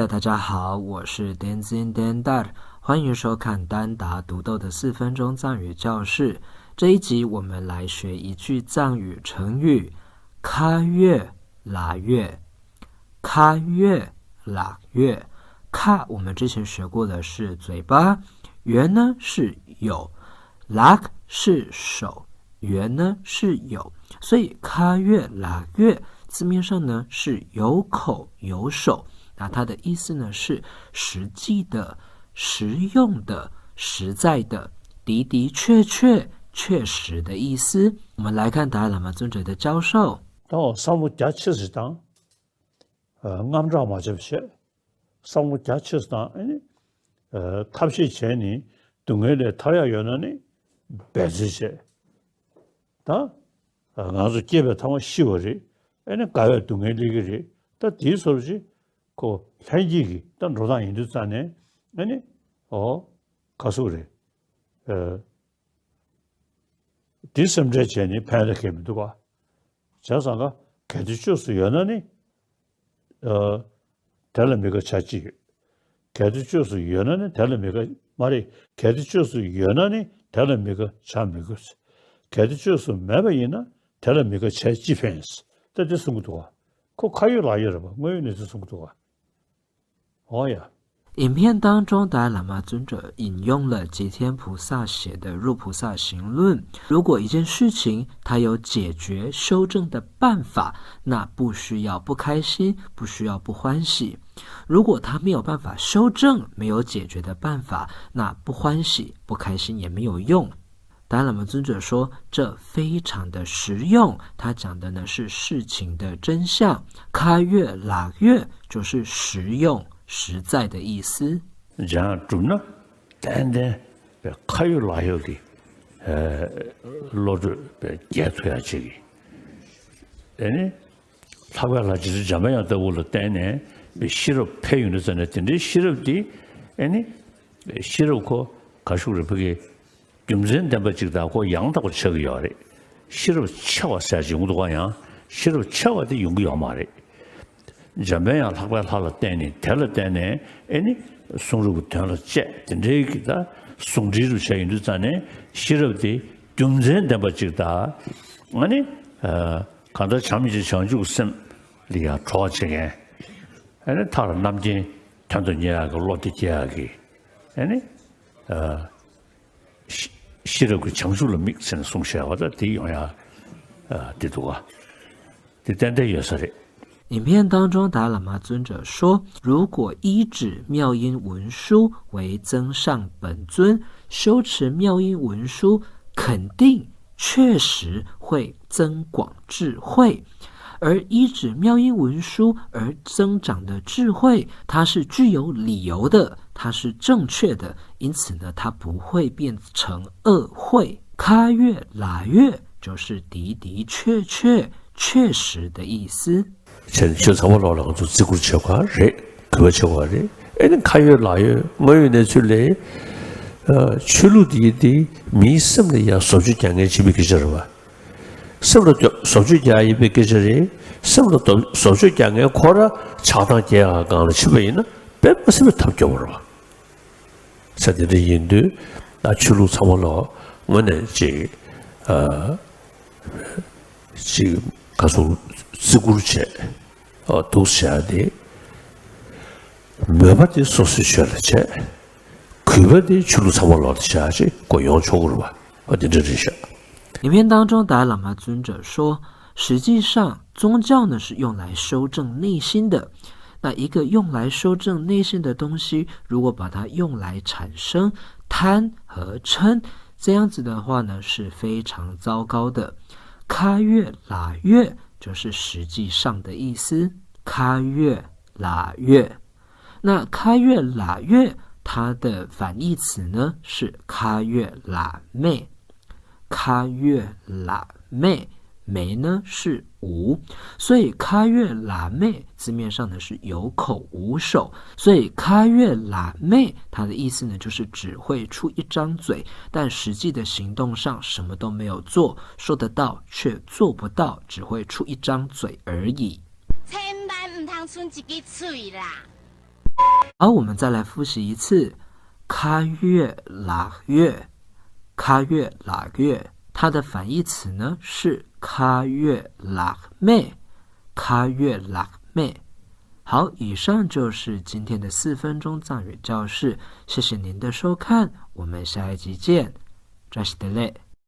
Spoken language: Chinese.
大家好，我是点子点达，欢迎收看丹达独豆的4分钟藏语教室。这一集我们来学一句藏语成语卡月拉月。卡月拉月，卡我们之前学过的是嘴巴，月呢是有，拉是手，月呢是有，所以卡月拉月字面上呢是有口有手，那它的意思呢是实际的、实用的、实在的、的的确确、确实的意思。我们来看达赖喇嘛尊者的教授。사무자치스당 남자마접시 사무자치스당 아니 탑시 제니 동해에 타야 연원이 배지시 다 가서 집에 타면 10월이 아니 가요 동해리기 다 뒤소지 그 현지기 또 로단 인도산에 아니 가서 그래 디sem제 제니 패르케도가 자사가 개주주스 연원이 달라미가 찾지 개주주스 연원이 달라미가 말이 개주주스 연원이 달라미가 참미고스 개주주스 매바이나 달라미가 찾지 펜스 뜻은 것도가 그 가요라 여러분 뭐는 뜻은 것도가 어야影片当中，达赖喇嘛尊者引用了吉天菩萨写的《入菩萨行论》。如果一件事情它有解决、修正的办法，那不需要不开心，不需要不欢喜；如果它没有办法修正、没有解决的办法，那不欢喜、不开心也没有用。达赖喇嘛尊者说，这非常的实用。他讲的呢是事情的真相，卡月拉月就是实用。实在的意思。这样做呢，单单卡有拉有的，落着解出来去的。他为了就是怎么样的，我了单单吸入配用的时候呢，真的吸入的，吸入过，可是不给用人的不知道或养到吃个药的，吸入吃个啥用的话样，吸入吃个的用个药嘛的。怎么样？他把他的单呢，他的单呢，送入他的节，真正给他送进入下用的站呢，吸入的中间的不知道，看到前面就想就生，你要抓起来，他的南京看到你那个落地家给，吸入个强数的名声送下，或者这样呀，这多啊，这单单也是的。影片当中，达赖喇嘛尊者说，如果依止妙音文殊为增上本尊，修持妙音文殊，肯定确实会增广智慧。而依止妙音文殊而增长的智慧，它是具有理由的，它是正确的，因此呢，它不会变成恶慧。卡月拉月就是的的确确、确实的意思。就差不多了，就自古吃瓜人，可吃瓜的，卡月拉月，我有那出来，去路的民生的呀，手续讲给去不给这了吧？什么叫手续讲也不给这人？什么都手续讲给夸了，恰当讲啊，讲了去不呢？别不是不他教了吧？现在的印度啊，去路差不多，我呢这告诉自古吃。都下的，没把的说是学了去，看不的去路差不多的下去，过洋错了吧？我在这里想。影片当中，达赖喇嘛尊者说，实际上宗教呢是用来修正内心的。那一个用来修正内心的东西，如果把它用来产生贪和嗔，这样子的话呢，是非常糟糕的。卡月拉月就是实际上的意思，卡月拉月。那卡月拉月，它的反义词呢是卡月拉昧。卡月拉昧，昧呢是无，所以卡月拉昧字面上呢是有口无手，所以卡月拉昧它的意思呢就是只会出一张嘴，但实际的行动上什么都没有做，说得到却做不到，只会出一张嘴而已。千万唔通剩一支嘴啦！好，我们再来复习一次卡月拉月，卡月拉月，它的反义词呢是卡月拉妹，卡月拉妹。好，以上就是今天的4分钟藏语教室，谢谢您的收看，我们下一集见，扎西德勒。